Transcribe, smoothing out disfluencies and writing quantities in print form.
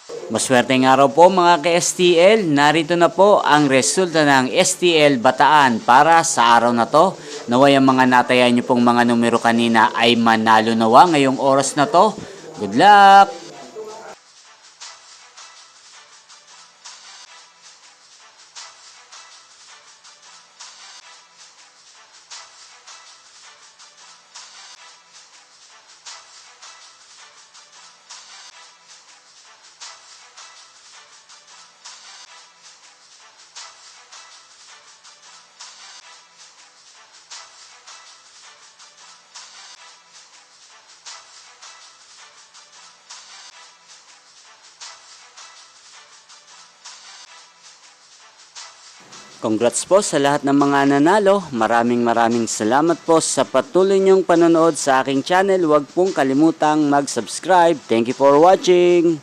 Maswerteng araw po mga ka-STL, narito na po ang resulta ng STL Bataan para sa araw na to. Naway ang mga natayan nyo pong mga numero kanina ay manalo nawa ngayong oras na to. Good luck! Congrats po sa lahat ng mga nanalo. Maraming salamat po sa patuloy niyong panonood sa aking channel. Huwag pong kalimutang mag-subscribe. Thank you for watching.